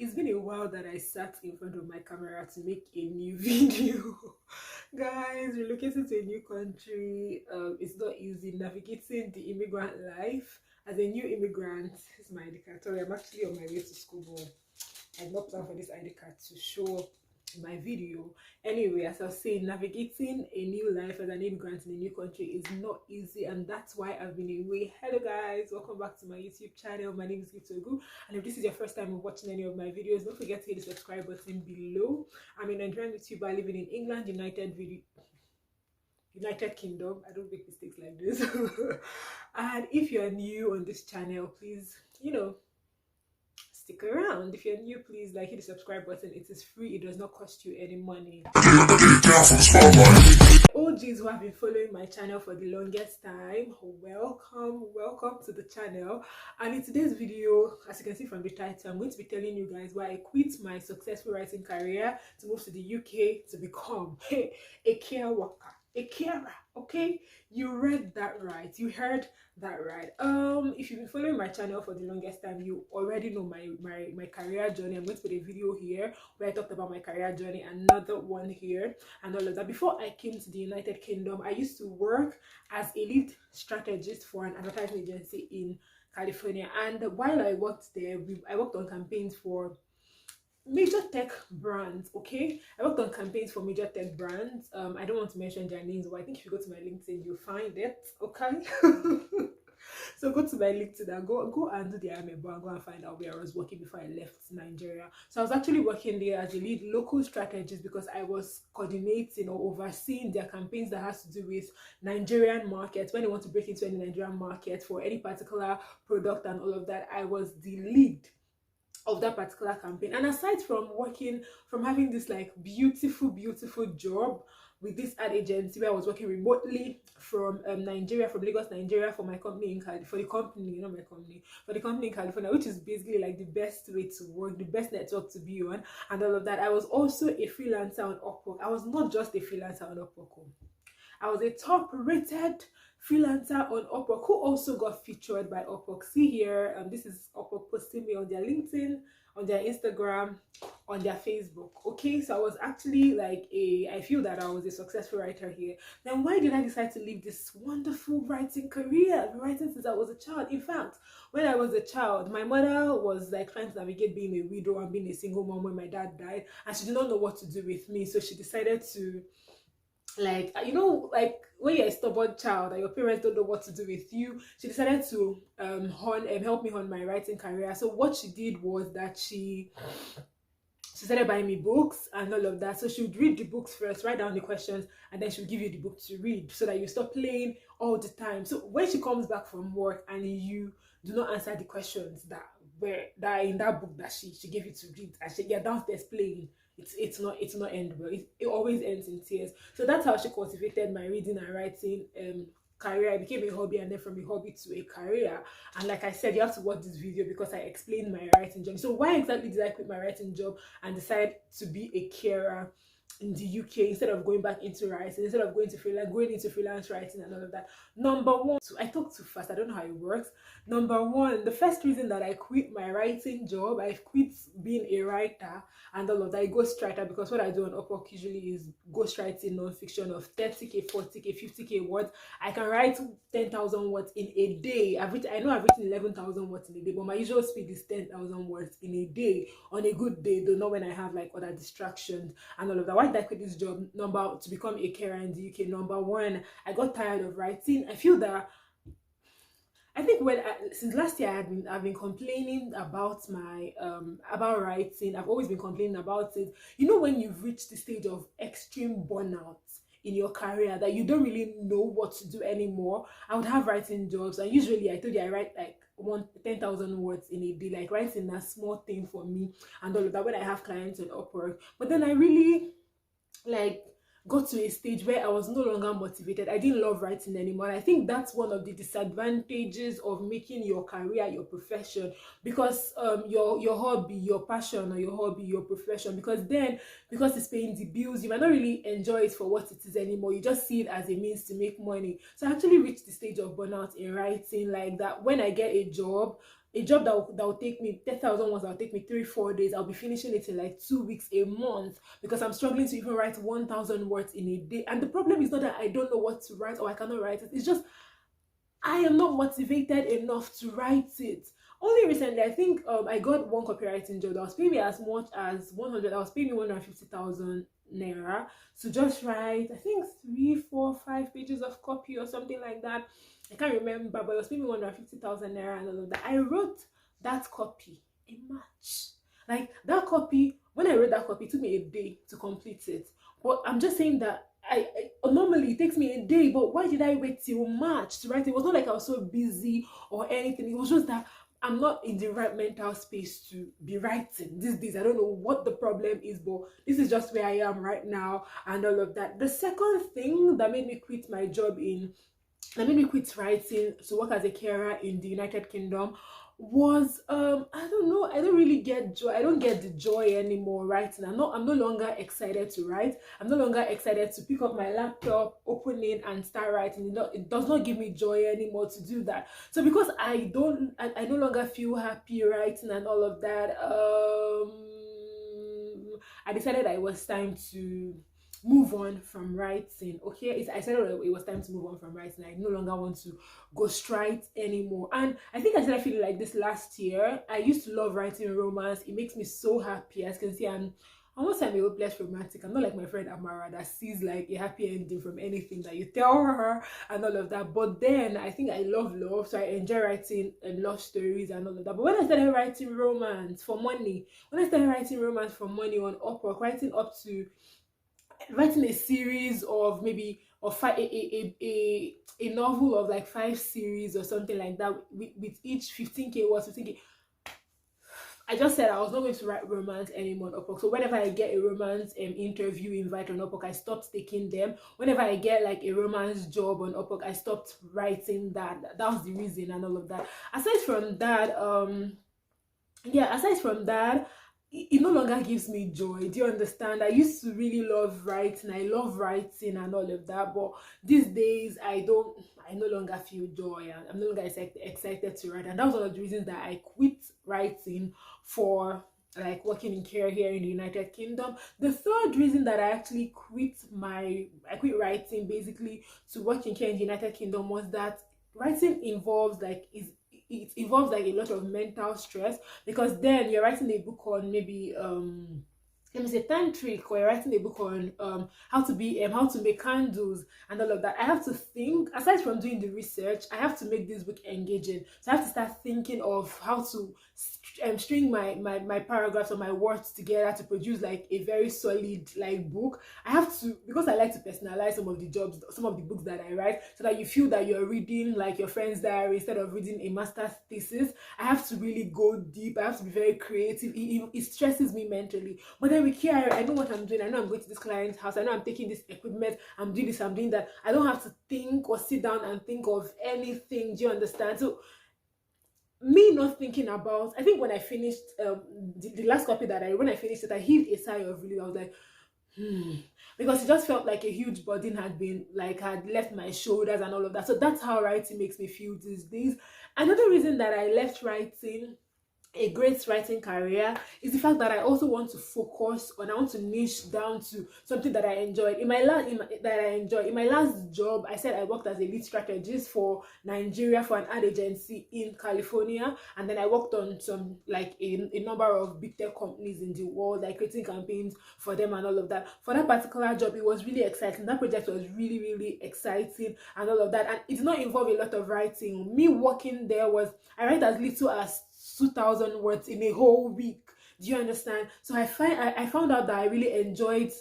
It's been a while that I sat in front of my camera to make a new video. Guys, relocating to a new country, it's not easy. Navigating the immigrant life as a new immigrant is my indicator. I'm actually on my way to school, but I did not plan for this ID card to show up in my video. Anyway, as I was saying, navigating a new life as an immigrant in a new country is not easy, and that's why I've been away. Hello guys, welcome back to my YouTube channel. My name is Gift Ogu, and if this is your first time of watching any of my videos, don't forget to hit the subscribe button below. I'm a Nigerian YouTuber living in England, United Kingdom. I don't make mistakes like this. And if you're new on this channel, please, stick around. If you're new, please hit the subscribe button. It is free, it does not cost you any money. OGs who have been following my channel for the longest time, welcome to the channel. And in today's video, as you can see from the title, I'm going to be telling you guys why I quit my successful writing career to move to the UK to become a care worker, a carer. Okay, you read that right, you heard that right. If you've been following my channel for the longest time, you already know my career journey. I'm going to put a video here where I talked about my career journey, another one here, and all of that. Before I came to the United Kingdom, I used to work as a lead strategist for an advertising agency in California, and while I worked there, I worked on campaigns for major tech brands. Okay, I worked on campaigns for major tech brands. I don't want to mention their names, but I think if you go to my LinkedIn, you'll find it. Okay. So go to my LinkedIn and go and do the amebo and go and find out where I was working before I left Nigeria. So I was actually working there as a lead local strategist because I was coordinating or overseeing their campaigns that has to do with Nigerian markets. When they want to break into any Nigerian market for any particular product and all of that, I was the lead of that particular campaign. And aside from having this beautiful job with this ad agency where I was working remotely from Nigeria, from Lagos, Nigeria, for my company for the company in California, which is basically like the best way to work, the best network to be on, and all of that. I was also a freelancer on Upwork. I was not just a freelancer on Upwork. I was a top-rated freelancer on Upwork who also got featured by Upwork. See here, this is Upwork posting me on their LinkedIn, on their Instagram, on their Facebook. Okay, so I was actually I feel that I was a successful writer here. Then why did I decide to leave this wonderful writing career? I've been writing since I was a child. In fact, when I was a child, my mother was trying to navigate being a widow and being a single mom when my dad died, and she did not know what to do with me, so she decided to, when you're a stubborn child and your parents don't know what to do with you, she decided to help me on my writing career. So what she did was that she started buying me books and all of that. So she would read the books first, write down the questions, and then she would give you the book to read so that you stop playing all the time. So when she comes back from work and you do not answer the questions that are in that book that she gave you to read, and you're downstairs playing, it's not end well. It always ends in tears. So that's how she cultivated my reading and writing career. It became a hobby, and then from a hobby to a career. And like I said, you have to watch this video because I explained my writing job. So why exactly did I quit my writing job and decide to be a carer in the UK instead of going back into writing, instead of going into freelance writing and all of that? Number one, so I talk too fast, I don't know how it works. Number one, the first reason that I quit my writing job, I quit being a writer and all of that, a ghostwriter, because what I do on Upwork usually is ghostwriting non-fiction of 30k, 40k, 50k words. I can write 10,000 words in a day. I know I've written 11,000 words in a day, but my usual speed is 10,000 words in a day on a good day, though not when I have other distractions and all of that. Why did I quit this job? To become a carer in the UK. Number one, I got tired of writing. I feel that since last year I've been complaining about my about writing. I've always been complaining about it. When you've reached the stage of extreme burnout in your career that you don't really know what to do anymore. I would have writing jobs, and usually I told you I write 10,000 words in a day. Writing a small thing for me and all of that when I have clients on Upwork. But then I really got to a stage where I was no longer motivated. I didn't love writing anymore. And I think that's one of the disadvantages of making your career your profession, because your hobby, your passion, or your hobby, your profession, because it's paying the bills, you might not really enjoy it for what it is anymore. You just see it as a means to make money. So I actually reached the stage of burnout in writing, that when I get a job, a job that will take me 10,000 words, that will take me 3 4 days, I'll be finishing it in like 2 weeks, a month, because I'm struggling to even write 1,000 words in a day. And the problem is not that I don't know what to write or I cannot write it, it's just I am not motivated enough to write it. Only recently, I think I got one copywriting job that was paying me as much as 100. I was paying me 150,000 naira to just write, I think 3 4 5 pages of copy or something like that. I can't remember, but it was paying me 150,000 naira and all of that. I wrote that copy in March. Like that copy, when I wrote that copy, it took me a day to complete it. But I'm just saying that normally it takes me a day, but why did I wait till March to write it? It was not like I was so busy or anything. It was just that I'm not in the right mental space to be writing these days. I don't know what the problem is, but this is just where I am right now and all of that. The second thing that made me quit my job in that made me quit writing to work as a carer in the United Kingdom was I don't know, I don't really get joy. I don't get the joy anymore writing. I'm no longer excited to write. I'm no longer excited to pick up my laptop, open it and start writing. It does not give me joy anymore to do that. So because I no longer feel happy writing and all of that, I decided that it was time to move on from writing. Okay, I said it was time to move on from writing. I no longer want to ghostwrite anymore. And I think I started feeling like this last year. I used to love writing romance. It makes me so happy. As you can see, I'm almost a hopeless romantic. I'm not like my friend Amara that sees like a happy ending from anything that you tell her and all of that. But then I think I love, so I enjoy writing love stories and all of that. But when I started writing romance for money, on Upwork, writing a series of maybe of five a novel of like 5 series or something like that, with each 15k words, 15k. I just said I was not going to write romance anymore on Upwork. So whenever I get a romance interview invite on Upwork, I stopped taking them. Whenever I get like a romance job on Upwork, I stopped writing that. That was the reason and all of that. Aside from that, it no longer gives me joy. Do you understand? I used to really love writing. I love writing and all of that, but these days I no longer feel joy. I'm no longer excited to write, and that was one of the reasons that I quit writing for like working in care here in the United Kingdom. The third reason that I actually quit writing basically to work in care in the United Kingdom was that writing involves like it involves like a lot of mental stress, because then you're writing a book on maybe let me say tantric, or you're writing a book on how to make candles and all of that. I have to think, aside from doing the research, I have to make this book engaging. So I have to start thinking of how to string my paragraphs or my words together to produce like a very solid like book. I have to, because I like to personalize some of the books that I write, so that you feel that you're reading like your friend's diary instead of reading a master's thesis. I have to really go deep. I have to be very creative. It stresses me mentally. But then with Kiara, I know what I'm doing. I know I'm going to this client's house. I know I'm taking this equipment. I'm doing this, I'm doing that. I don't have to think or sit down and think of anything. Do you understand? So me not thinking about, I think when I finished the last copy when I finished it, I heaved a sigh of relief. I was like, because it just felt like a huge burden had left my shoulders and all of that. So that's how writing makes me feel these days. Another reason that I left writing a great writing career is the fact that I also want to focus on, I want to niche down to something that I enjoyed. In my last job, I said I worked as a lead strategist for Nigeria for an ad agency in California, and then I worked on some like a number of big tech companies in the world, like creating campaigns for them and all of that. For that particular job, it was really exciting. That project was really, really exciting and all of that, and it did not involve a lot of writing. Me working there I write as little as 2,000 words in a whole week. Do you understand? So I found out that I really enjoyed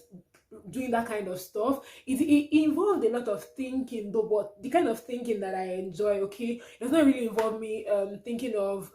doing that kind of stuff. It involved a lot of thinking though, but the kind of thinking that I enjoy, okay, it does not really involve me thinking of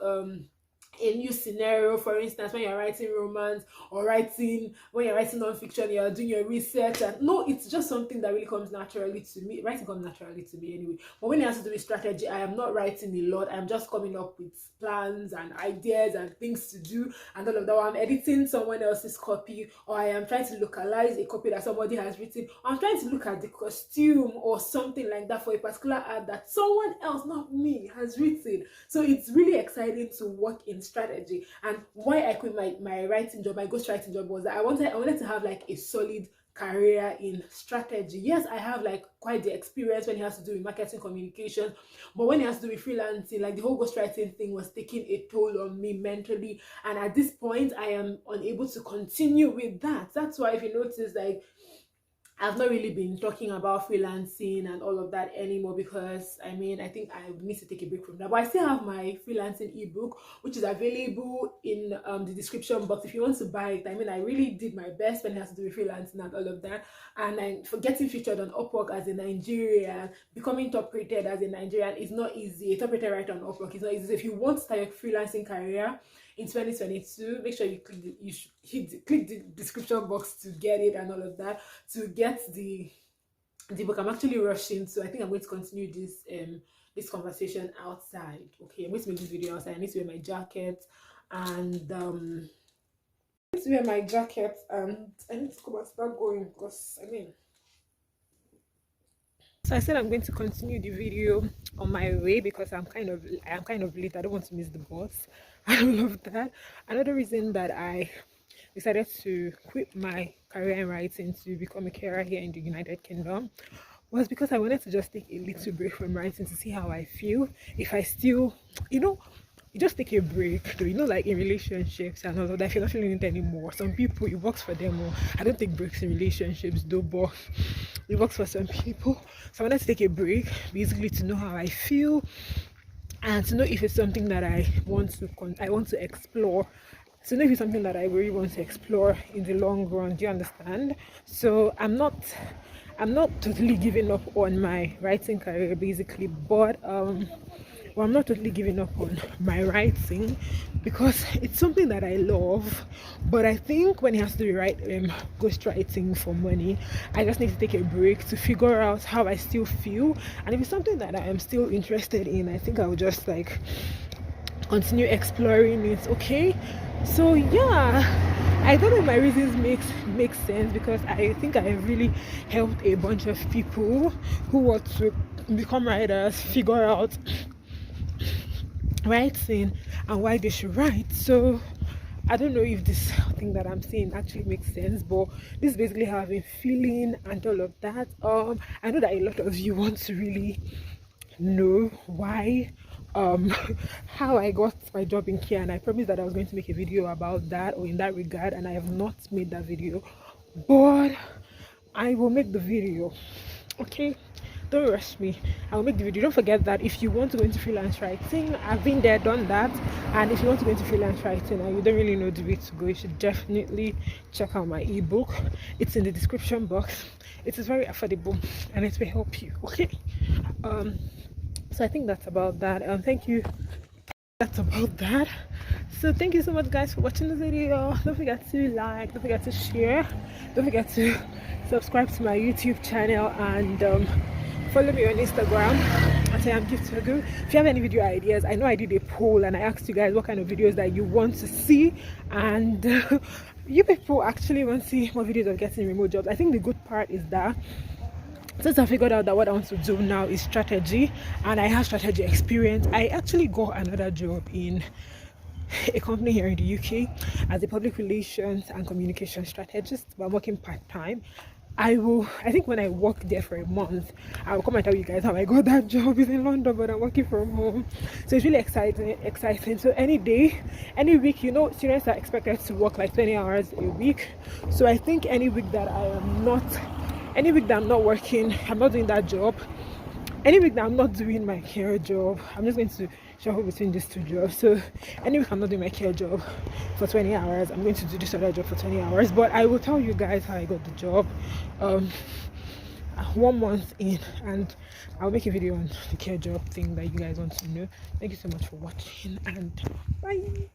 a new scenario. For instance, when you're writing romance, or when you're writing non-fiction, you're doing your research, and no, it's just something that really comes naturally to me. Writing comes naturally to me anyway. But when it has to do with strategy, I am not writing a lot. I'm just coming up with plans and ideas and things to do and all of that. Or I'm editing someone else's copy, or I am trying to localize a copy that somebody has written, or I'm trying to look at the costume or something like that for a particular ad that someone else, not me, has written. So it's really exciting to work in strategy. And why I quit my writing job, my ghostwriting job, was that I wanted to have like a solid career in strategy. Yes, I have like quite the experience when it has to do with marketing communication, but when it has to do with freelancing, like the whole ghostwriting thing was taking a toll on me mentally, and at this point I am unable to continue with that. That's why, if you notice, like I've not really been talking about freelancing and all of that anymore, because I mean, I think I need to take a break from that. But I still have my freelancing ebook, which is available in the description box if you want to buy it. I mean, I really did my best when it has to do with freelancing and all of that. And for getting featured on Upwork as a Nigerian, becoming top rated as a Nigerian is not easy. A top rated writer on Upwork is not easy. So if you want to start your freelancing career in 2022, make sure you click the description box to get it and all of that, to get the book. I'm actually rushing, so I think I'm going to continue this conversation outside. Okay, I'm going to make this video outside. I need to wear my jacket, and I need to wear my jacket, and I need to come and start going, because I mean, so I said I'm going to continue the video on my way, because I'm kind of late. I don't want to miss the bus and all of that. Another reason that I decided to quit my career in writing to become a carer here in the United Kingdom was because I wanted to just take a little break from writing to see how I feel. If I still, you just take a break, though, like in relationships and all of that. If you're not feeling it anymore, some people, it works for them. I don't take breaks in relationships though, but it works for some people. So I wanted to take a break, basically to know how I feel and to know if it's something that I want to explore. So know if it's something that I really want to explore in the long run. Do you understand? So I'm not totally giving up on my writing career, basically, but I'm not totally giving up on my writing, because it's something that I love. But I think when it has to be ghostwriting for money, I just need to take a break to figure out how I still feel. And if it's something that I am still interested in, I think I will just like continue exploring it. Okay, so yeah, I don't know if my reasons make sense, because I think I have really helped a bunch of people who want to become writers figure out writing and why they should write. So I don't know if this thing that I'm saying actually makes sense, but this is basically how I've been feeling and all of that. I know that a lot of you want to really know why how I got my job in Kia, and I promised that I was going to make a video about that, or in that regard, and I have not made that video, but I will make the video. Okay, don't rush me. I will make the video. Don't forget that if you want to go into freelance writing, I've been there, done that. And if you want to go into freelance writing and you don't really know the way to go, you should definitely check out my ebook. It's in the description box. It is very affordable and it will help you. Okay, so I think that's about that. Thank you. That's about that. So thank you so much, guys, for watching the video. Don't forget to like, don't forget to share, don't forget to subscribe to my YouTube channel, and follow me on Instagram at IamGiftForGood. If you have any video ideas, I know I did a poll and I asked you guys what kind of videos that you want to see, and you people actually want to see more videos of getting remote jobs. I think the good part is that since I figured out that what I want to do now is strategy, and I have strategy experience, I actually got another job in a company here in the UK as a public relations and communication strategist, but I'm working part-time. I think when I work there for a month, I will come and tell you guys how I got that job. It's in London, but I'm working from home, so it's really exciting. So any day, any week, students are expected to work like 20 hours a week. So I think any week that I'm not working, I'm not doing that job, any week that I'm not doing my care job, I'm just going to shuffle between these two jobs. So any week I'm not doing my care job for 20 hours, I'm going to do this other job for 20 hours. But I will tell you guys how I got the job. 1 month in, and I'll make a video on the care job thing that you guys want to know. Thank you so much for watching, and bye.